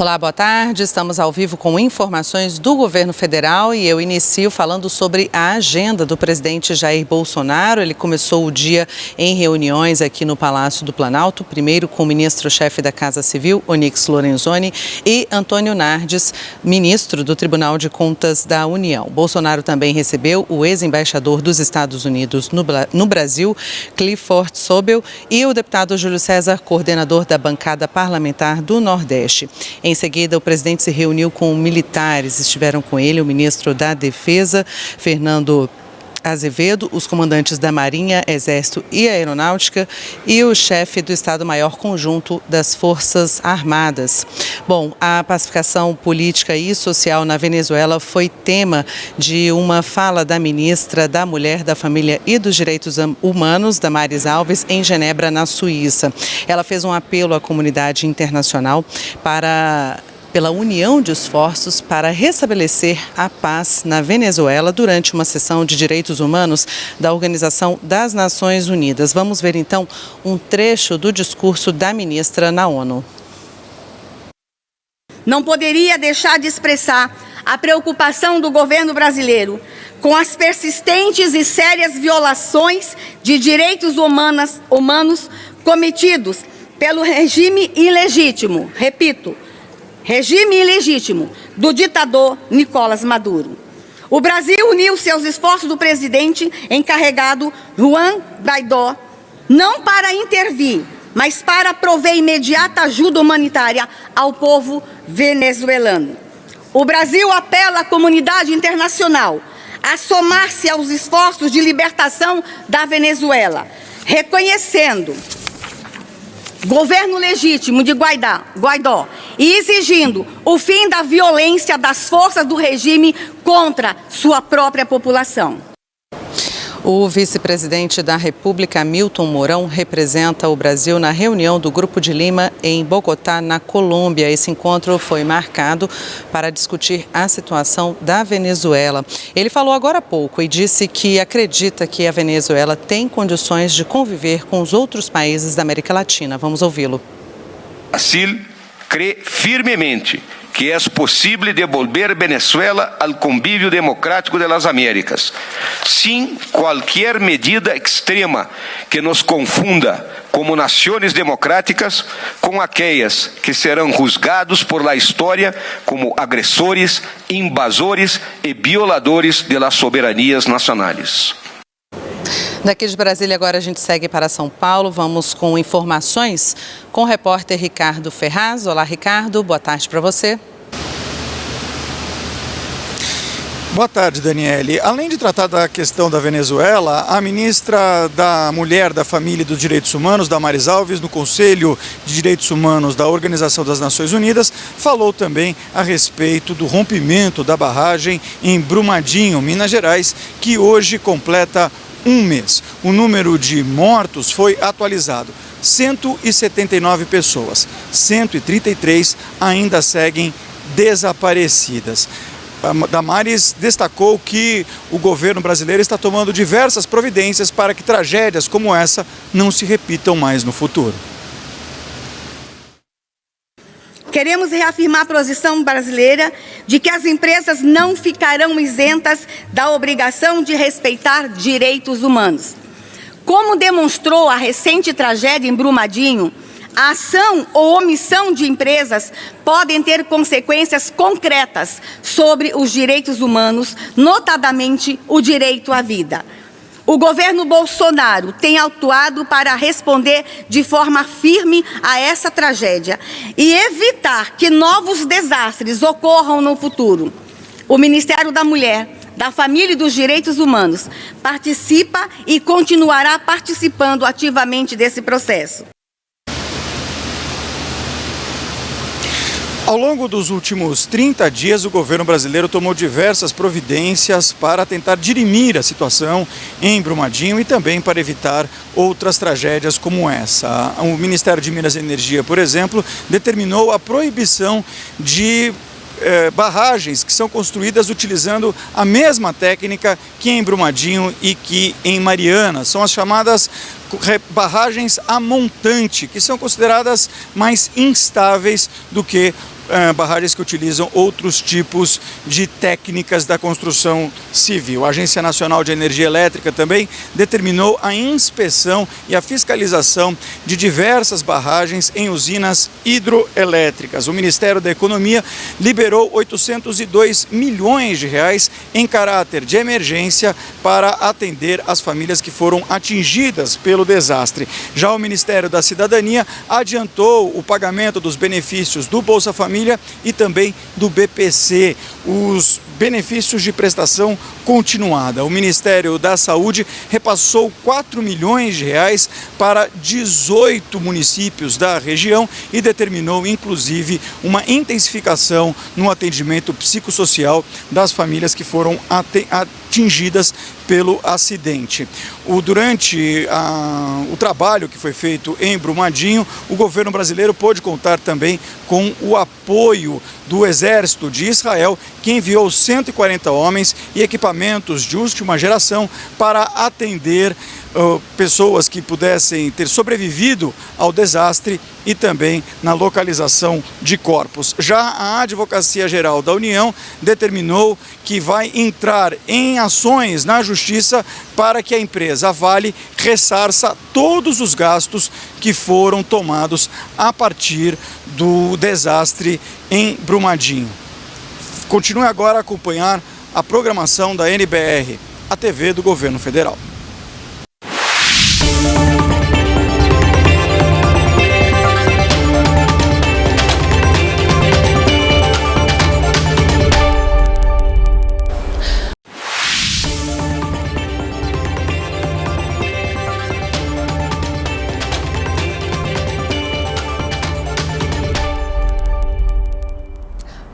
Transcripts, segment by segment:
Olá, boa tarde. Estamos ao vivo com informações do governo federal e eu inicio falando sobre a agenda do presidente Jair Bolsonaro. Ele começou o dia em reuniões aqui no Palácio do Planalto, primeiro com o ministro-chefe da Casa Civil, Onyx Lorenzoni, e Antônio Nardes, ministro do Tribunal de Contas da União. Bolsonaro também recebeu o ex-embaixador dos Estados Unidos no Brasil, Clifford Sobel, e o deputado Júlio César, coordenador da bancada parlamentar do Nordeste. Em seguida, o presidente se reuniu com militares. Estiveram com ele o ministro da Defesa, Fernando Azevedo, os comandantes da Marinha, Exército e Aeronáutica e o chefe do Estado-Maior Conjunto das Forças Armadas. Bom, a pacificação política e social na Venezuela foi tema de uma fala da ministra da Mulher, da Família e dos Direitos Humanos, Damares Alves, em Genebra, na Suíça. Ela fez um apelo à comunidade internacional pela união de esforços para restabelecer a paz na Venezuela durante uma sessão de direitos humanos da Organização das Nações Unidas. Vamos ver então um trecho do discurso da ministra na ONU. Não poderia deixar de expressar a preocupação do governo brasileiro com as persistentes e sérias violações de direitos humanos cometidos pelo regime ilegítimo, repito, regime ilegítimo do ditador Nicolás Maduro. O Brasil uniu-se aos esforços do presidente encarregado Juan Guaidó, não para intervir, mas para prover imediata ajuda humanitária ao povo venezuelano. O Brasil apela à comunidade internacional a somar-se aos esforços de libertação da Venezuela, reconhecendo governo legítimo de Guaidó e exigindo o fim da violência das forças do regime contra sua própria população. O vice-presidente da República, Hamilton Mourão, representa o Brasil na reunião do Grupo de Lima em Bogotá, na Colômbia. Esse encontro foi marcado para discutir a situação da Venezuela. Ele falou agora há pouco e disse que acredita que a Venezuela tem condições de conviver com os outros países da América Latina. Vamos ouvi-lo. Brasil crê firmemente que é possível devolver Venezuela ao convívio democrático das Américas, sem qualquer medida extrema que nos confunda como nações democráticas com aquelas que serão julgados por la história como agressores, invasores e violadores de las soberanias nacionais. Daqui de Brasília, agora a gente segue para São Paulo. Vamos com informações com o repórter Ricardo Ferraz. Olá, Ricardo. Boa tarde para você. Boa tarde, Daniele. Além de tratar da questão da Venezuela, a ministra da Mulher, da Família e dos Direitos Humanos, Damares Alves, no Conselho de Direitos Humanos da Organização das Nações Unidas, falou também a respeito do rompimento da barragem em Brumadinho, Minas Gerais, que hoje completa um mês. O número de mortos foi atualizado. 179 pessoas, 133 ainda seguem desaparecidas. A Damares destacou que o governo brasileiro está tomando diversas providências para que tragédias como essa não se repitam mais no futuro. Queremos reafirmar a posição brasileira de que as empresas não ficarão isentas da obrigação de respeitar direitos humanos. Como demonstrou a recente tragédia em Brumadinho, a ação ou omissão de empresas podem ter consequências concretas sobre os direitos humanos, notadamente o direito à vida. O governo Bolsonaro tem atuado para responder de forma firme a essa tragédia e evitar que novos desastres ocorram no futuro. O Ministério da Mulher, da Família e dos Direitos Humanos participa e continuará participando ativamente desse processo. Ao longo dos últimos 30 dias, o governo brasileiro tomou diversas providências para tentar dirimir a situação em Brumadinho e também para evitar outras tragédias como essa. O Ministério de Minas e Energia, por exemplo, determinou a proibição de barragens que são construídas utilizando a mesma técnica que em Brumadinho e que em Mariana. São as chamadas barragens a montante, que são consideradas mais instáveis do que barragens que utilizam outros tipos de técnicas da construção civil. A Agência Nacional de Energia Elétrica também determinou a inspeção e a fiscalização de diversas barragens em usinas hidroelétricas. O Ministério da Economia liberou 802 milhões de reais em caráter de emergência para atender as famílias que foram atingidas pelo desastre. Já o Ministério da Cidadania adiantou o pagamento dos benefícios do Bolsa Família e também do BPC, os benefícios de prestação continuada. O Ministério da Saúde repassou 4 milhões de reais para 18 municípios da região e determinou, inclusive, uma intensificação no atendimento psicossocial das famílias que foram atingidas pelo acidente. Durante o trabalho que foi feito em Brumadinho, o governo brasileiro pôde contar também com o apoio do Exército de Israel, que enviou 140 homens e equipamentos de última geração para atender pessoas que pudessem ter sobrevivido ao desastre e também na localização de corpos. Já a Advocacia Geral da União determinou que vai entrar em ações na Justiça para que a empresa Vale ressarça todos os gastos que foram tomados a partir do desastre em Brumadinho. Continue agora a acompanhar a programação da NBR, a TV do Governo Federal.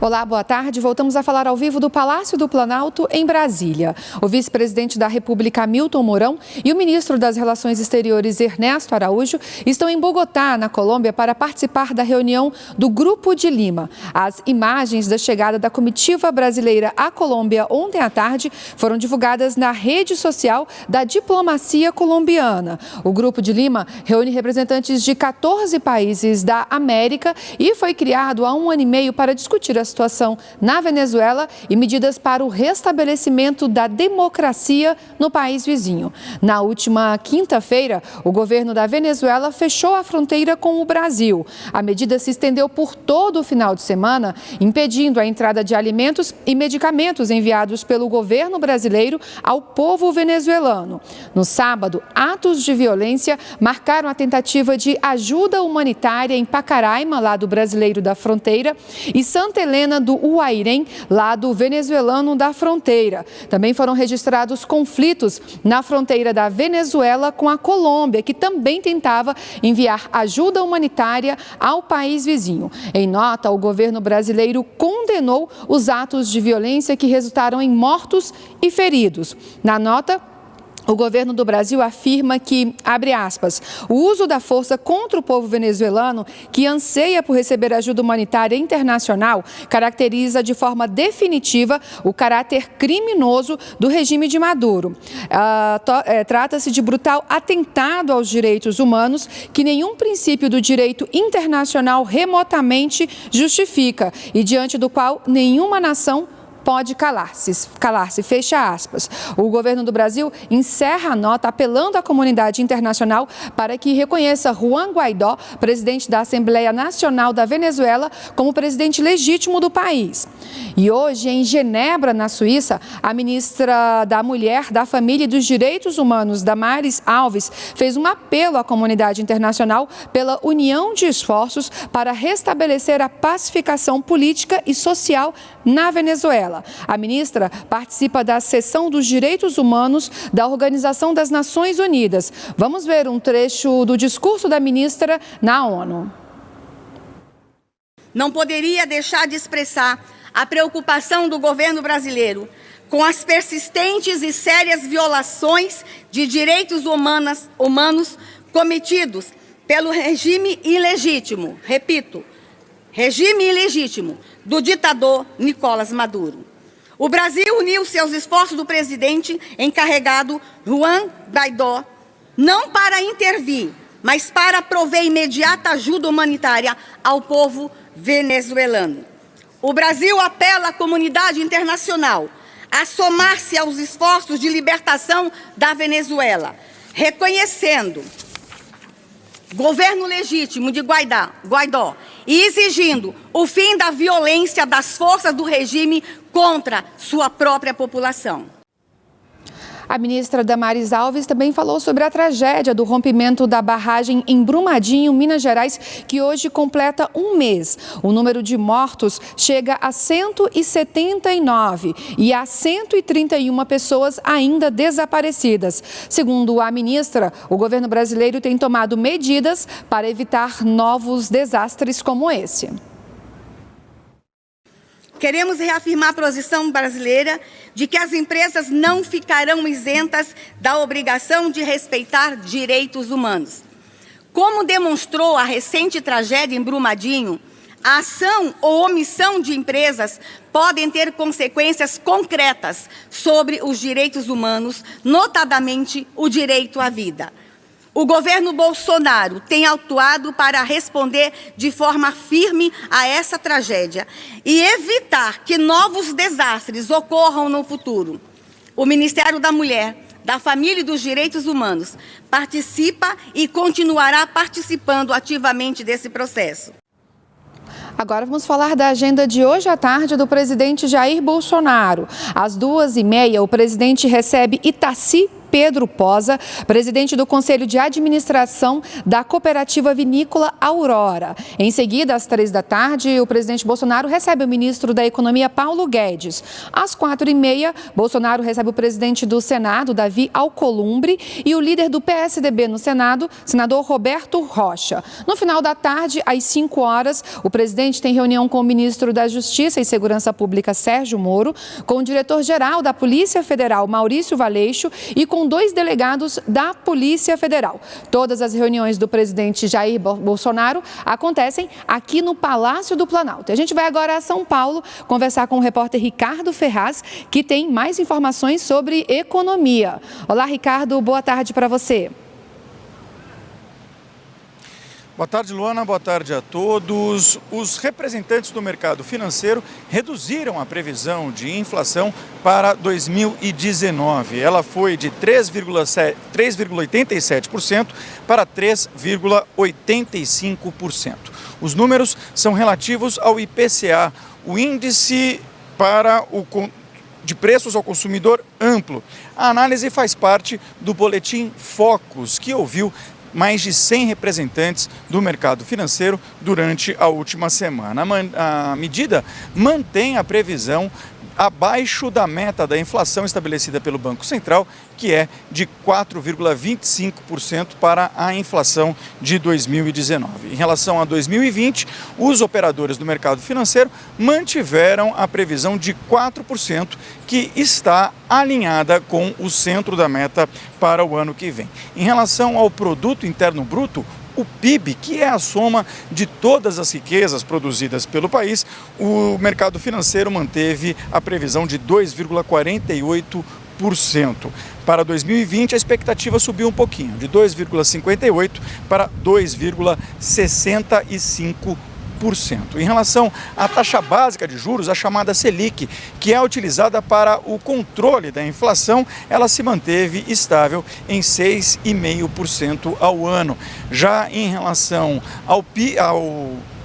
Olá, boa tarde. Voltamos a falar ao vivo do Palácio do Planalto, em Brasília. O vice-presidente da República, Hamilton Mourão, e o ministro das Relações Exteriores, Ernesto Araújo, estão em Bogotá, na Colômbia, para participar da reunião do Grupo de Lima. As imagens da chegada da comitiva brasileira à Colômbia ontem à tarde foram divulgadas na rede social da diplomacia colombiana. O Grupo de Lima reúne representantes de 14 países da América e foi criado há 1 ano e meio para discutir a situação na Venezuela e medidas para o restabelecimento da democracia no país vizinho. Na última quinta-feira, o governo da Venezuela fechou a fronteira com o Brasil. A medida se estendeu por todo o final de semana, impedindo a entrada de alimentos e medicamentos enviados pelo governo brasileiro ao povo venezuelano. No sábado, atos de violência marcaram a tentativa de ajuda humanitária em Pacaraima, lado brasileiro da fronteira, e Santa Helena do Uairém, lado venezuelano da fronteira. Também foram registrados conflitos na fronteira da Venezuela com a Colômbia, que também tentava enviar ajuda humanitária ao país vizinho. Em nota, o governo brasileiro condenou os atos de violência que resultaram em mortos e feridos. Na nota, o governo do Brasil afirma que, abre aspas, o uso da força contra o povo venezuelano, que anseia por receber ajuda humanitária internacional, caracteriza de forma definitiva o caráter criminoso do regime de Maduro. Trata-se de brutal atentado aos direitos humanos que nenhum princípio do direito internacional remotamente justifica e diante do qual nenhuma nação pode calar-se, fecha aspas. O governo do Brasil encerra a nota apelando à comunidade internacional para que reconheça Juan Guaidó, presidente da Assembleia Nacional da Venezuela, como presidente legítimo do país. E hoje, em Genebra, na Suíça, a ministra da Mulher, da Família e dos Direitos Humanos, Damares Alves, fez um apelo à comunidade internacional pela união de esforços para restabelecer a pacificação política e social na Venezuela. A ministra participa da sessão dos direitos humanos da Organização das Nações Unidas. Vamos ver um trecho do discurso da ministra na ONU. Não poderia deixar de expressar a preocupação do governo brasileiro com as persistentes e sérias violações de direitos humanos cometidos pelo regime ilegítimo, repito, regime ilegítimo do ditador Nicolás Maduro. O Brasil uniu seus esforços do presidente encarregado Juan Guaidó, não para intervir, mas para prover imediata ajuda humanitária ao povo venezuelano. O Brasil apela à comunidade internacional a somar-se aos esforços de libertação da Venezuela, reconhecendo governo legítimo de Guaidó e exigindo o fim da violência das forças do regime contra sua própria população. A ministra Damares Alves também falou sobre a tragédia do rompimento da barragem em Brumadinho, Minas Gerais, que hoje completa um mês. O número de mortos chega a 179 e há 131 pessoas ainda desaparecidas. Segundo a ministra, o governo brasileiro tem tomado medidas para evitar novos desastres como esse. Queremos reafirmar a posição brasileira de que as empresas não ficarão isentas da obrigação de respeitar direitos humanos. Como demonstrou a recente tragédia em Brumadinho, a ação ou omissão de empresas podem ter consequências concretas sobre os direitos humanos, notadamente o direito à vida. O governo Bolsonaro tem atuado para responder de forma firme a essa tragédia e evitar que novos desastres ocorram no futuro. O Ministério da Mulher, da Família e dos Direitos Humanos participa e continuará participando ativamente desse processo. Agora vamos falar da agenda de hoje à tarde do presidente Jair Bolsonaro. Às 2h30, o presidente recebe Itaci Pedro Posa, presidente do Conselho de Administração da Cooperativa Vinícola Aurora. Em seguida, às 3h, o presidente Bolsonaro recebe o ministro da Economia, Paulo Guedes. Às 4h30, Bolsonaro recebe o presidente do Senado, Davi Alcolumbre, e o líder do PSDB no Senado, senador Roberto Rocha. No final da tarde, às 5h, o presidente tem reunião com o ministro da Justiça e Segurança Pública, Sérgio Moro, com o diretor-geral da Polícia Federal, Maurício Valeixo, e com 2 delegados da Polícia Federal. Todas as reuniões do presidente Jair Bolsonaro acontecem aqui no Palácio do Planalto. A gente vai agora a São Paulo conversar com o repórter Ricardo Ferraz, que tem mais informações sobre economia. Olá, Ricardo, boa tarde para você. Boa tarde, Luana. Boa tarde a todos. Os representantes do mercado financeiro reduziram a previsão de inflação para 2019. Ela foi de 3,87% para 3,85%. Os números são relativos ao IPCA, o índice de preços ao consumidor amplo. A análise faz parte do boletim Focus, que ouviu mais de 100 representantes do mercado financeiro durante a última semana. A medida mantém a previsão abaixo da meta da inflação estabelecida pelo Banco Central, que é de 4,25% para a inflação de 2019. Em relação a 2020, os operadores do mercado financeiro mantiveram a previsão de 4%, que está alinhada com o centro da meta para o ano que vem. Em relação ao Produto Interno Bruto, o PIB, que é a soma de todas as riquezas produzidas pelo país, o mercado financeiro manteve a previsão de 2,48%. Para 2020, a expectativa subiu um pouquinho, de 2,58% para 2,65%. Em relação à taxa básica de juros, a chamada Selic, que é utilizada para o controle da inflação, ela se manteve estável em 6,5% ao ano. Já em relação ao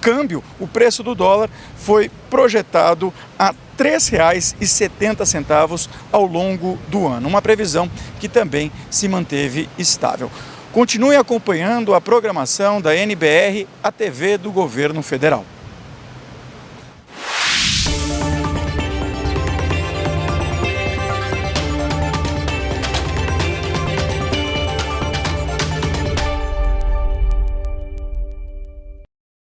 câmbio, o preço do dólar foi projetado a R$ 3,70 ao longo do ano, uma previsão que também se manteve estável. Continue acompanhando a programação da NBR, a TV do Governo Federal.